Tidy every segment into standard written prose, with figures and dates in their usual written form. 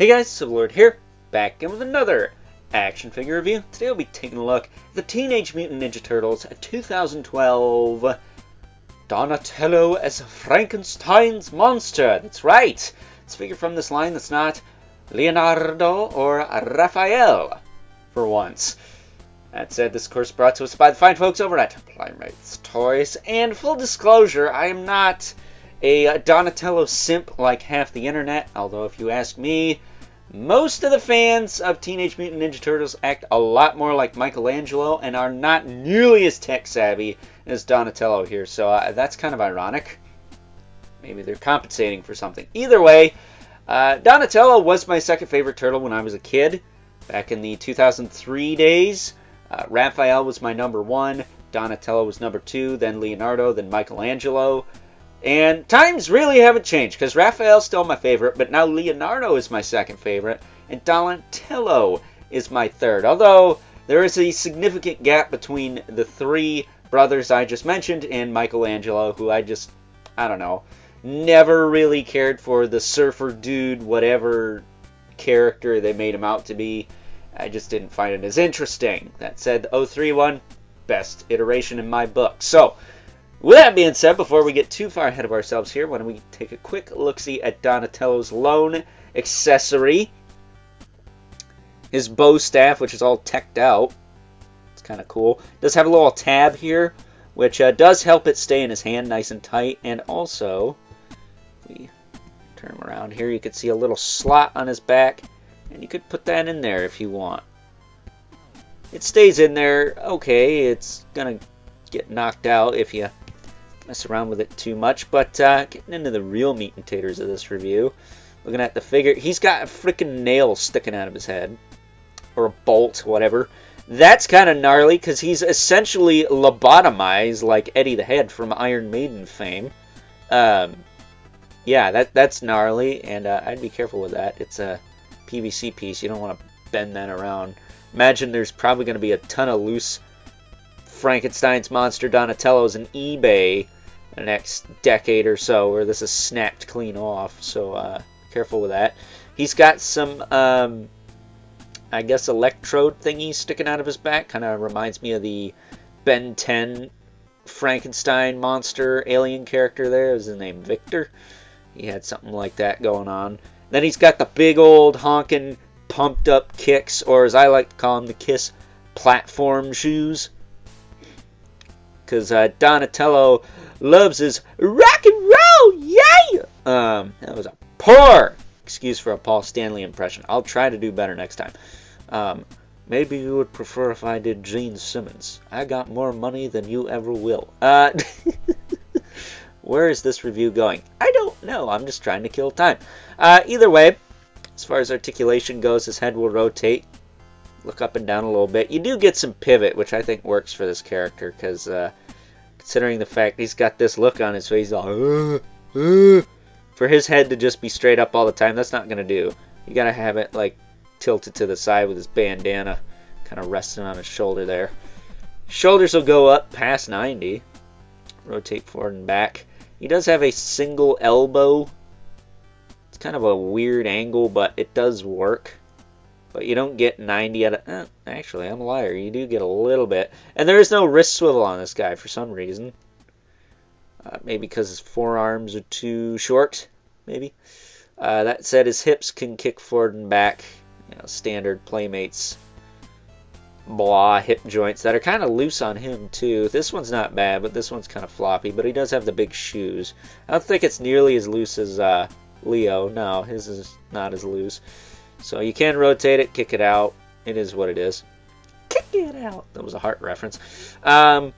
Hey guys, Civilord here, back in with another action figure review. Today we'll be taking a look at the Teenage Mutant Ninja Turtles 2012 Donatello as Frankenstein's monster. That's right, it's a figure from this line that's not Leonardo or Raphael, for once. That said, this course brought to us by the fine folks over at Playmates Toys, and full disclosure, I am not a Donatello simp like half the internet, although if you ask me, most of the fans of Teenage Mutant Ninja Turtles act a lot more like Michelangelo and are not nearly as tech savvy as Donatello here, so that's kind of ironic. Maybe they're compensating for something. Either way, Donatello was my second favorite turtle when I was a kid, back in the 2003 days. Raphael was my number one, Donatello was number two, then Leonardo, then Michelangelo. And times really haven't changed, because Raphael's still my favorite, but now Leonardo is my second favorite, and Donatello is my third. Although, there is a significant gap between the three brothers I just mentioned and Michelangelo, who I don't know, never really cared for the surfer dude, whatever character they made him out to be. I just didn't find it as interesting. That said, the 03 one, best iteration in my book. So, with that being said, before we get too far ahead of ourselves here, why don't we take a quick look-see at Donatello's lone accessory. His bow staff, which is all teched out. It's kind of cool. Does have a little tab here, which does help it stay in his hand nice and tight. And also, if we turn him around here, you can see a little slot on his back. And you could put that in there if you want. It stays in there okay. It's going to get knocked out if you mess around with it too much, but getting into the real meat and taters of this review, looking at the figure, he's got a freaking nail sticking out of his head, or a bolt, whatever. That's kind of gnarly, because he's essentially lobotomized like Eddie the Head from Iron Maiden fame. Yeah, that's gnarly, and I'd be careful with that. It's a PVC piece, you don't want to bend that around. Imagine there's probably going to be a ton of loose Frankenstein's monster Donatello's on eBay the next decade or so, where this is snapped clean off, so careful with that. He's got some, I guess, electrode thingies sticking out of his back. Kind of reminds me of the Ben 10 Frankenstein monster alien character there. Was his name Victor? He had something like that going on. Then he's got the big old honking pumped up kicks, or as I like to call them, the Kiss platform shoes. Because Donatello loves his rock and roll, yeah! That was a poor excuse for a Paul Stanley impression. I'll try to do better next time. Maybe you would prefer if I did Gene Simmons. I got more money than you ever will. Where is this review going? I don't know. I'm just trying to kill time. Either way, as far as articulation goes, his head will rotate. Look up and down a little bit. You do get some pivot, which I think works for this character, because considering the fact he's got this look on his face, for his head to just be straight up all the time, that's not going to do. You got to have it like tilted to the side with his bandana kind of resting on his shoulder there. Shoulders will go up past 90. Rotate forward and back. He does have a single elbow. It's kind of a weird angle, but it does work. But you don't get 90 out of... actually, I'm a liar. You do get a little bit. And there is no wrist swivel on this guy for some reason. Maybe because his forearms are too short. Maybe. That said, his hips can kick forward and back. You know, standard Playmates blah hip joints that are kind of loose on him too. This one's not bad, but this one's kind of floppy. But he does have the big shoes. I don't think it's nearly as loose as Leo. No, his is not as loose. So you can rotate it, kick it out. It is what it is. Kick it out. That was a Heart reference. Can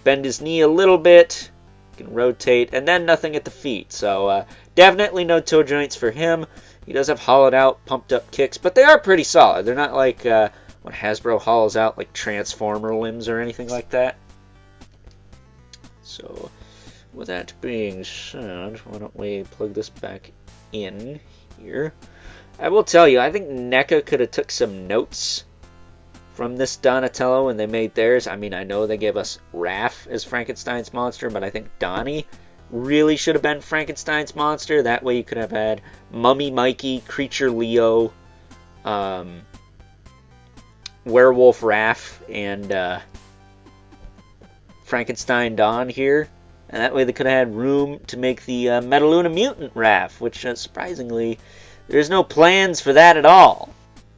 bend his knee a little bit. Can rotate. And then nothing at the feet. So definitely no toe joints for him. He does have hollowed out, pumped up kicks. But they are pretty solid. They're not like when Hasbro hollows out like Transformer limbs or anything like that. So with that being said, why don't we plug this back in here. I will tell you, I think NECA could have took some notes from this Donatello when they made theirs. I mean, I know they gave us Raph as Frankenstein's monster, but I think Donnie really should have been Frankenstein's monster. That way you could have had Mummy Mikey, Creature Leo, Werewolf Raph, and Frankenstein Dawn here. And that way they could have had room to make the Metaluna Mutant Raph, which surprisingly, there's no plans for that at all.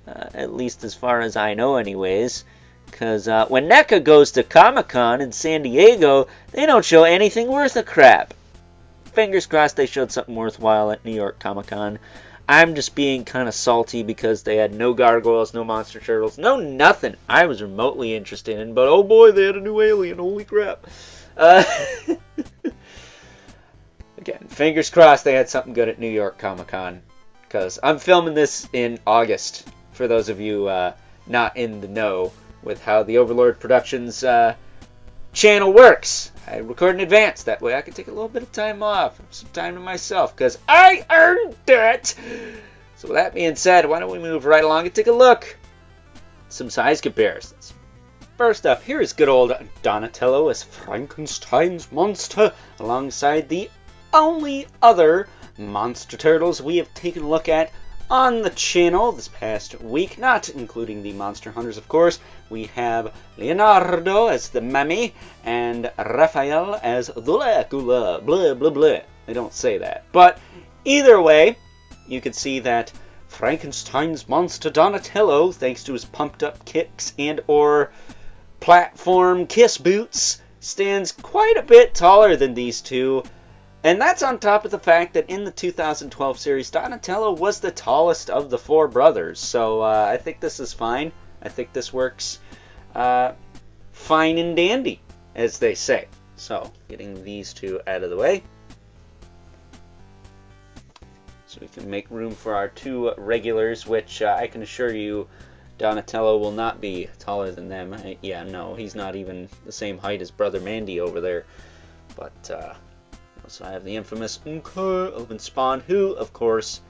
At least as far as I know anyways. Because when NECA goes to Comic-Con in San Diego, they don't show anything worth a crap. Fingers crossed they showed something worthwhile at New York Comic-Con. I'm just being kind of salty because they had no gargoyles, no monster turtles, no nothing I was remotely interested in. But oh boy, they had a new alien, holy crap. Again, fingers crossed they had something good at New York Comic-Con. Because I'm filming this in August, for those of you not in the know with how the Overlord Productions channel works. I record in advance. That way I can take a little bit of time off. Some time to myself. Because I earned it! So with that being said, why don't we move right along and take a look at some size comparisons. First up, here is good old Donatello as Frankenstein's monster, alongside the only other monster turtles we have taken a look at on the channel this past week, not including the Monster Hunters, of course. We have Leonardo as the Mummy and Raphael as Dracula. Blah, blah, blah. They don't say that. But either way, you can see that Frankenstein's monster Donatello, thanks to his pumped up kicks and or platform kiss boots, stands quite a bit taller than these two. And that's on top of the fact that in the 2012 series, Donatello was the tallest of the four brothers. So I think this is fine. I think this works fine and dandy, as they say. So, getting these two out of the way. So we can make room for our two regulars, which I can assure you Donatello will not be taller than them. Yeah, no, he's not even the same height as Brother Mandy over there. But, so I have the infamous Open Spawn, who, of course,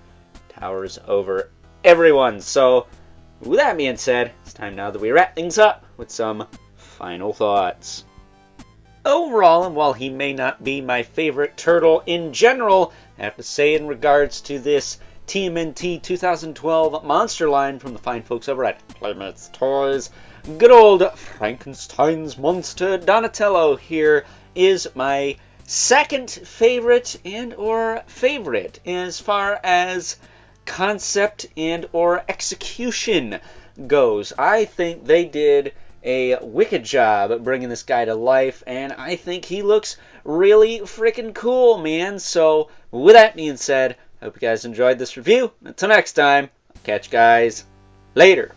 towers over everyone. So, with that being said, it's time now that we wrap things up with some final thoughts. Overall, and while he may not be my favorite turtle in general, I have to say in regards to this TMNT 2012 monster line from the fine folks over at Playmates Toys, good old Frankenstein's monster Donatello here is my second favorite and or favorite as far as concept and or execution goes. I think they did a wicked job bringing this guy to life, and I think he looks really freaking cool, man. So with that being said, I hope you guys enjoyed this review. Until next time, I'll catch you guys later.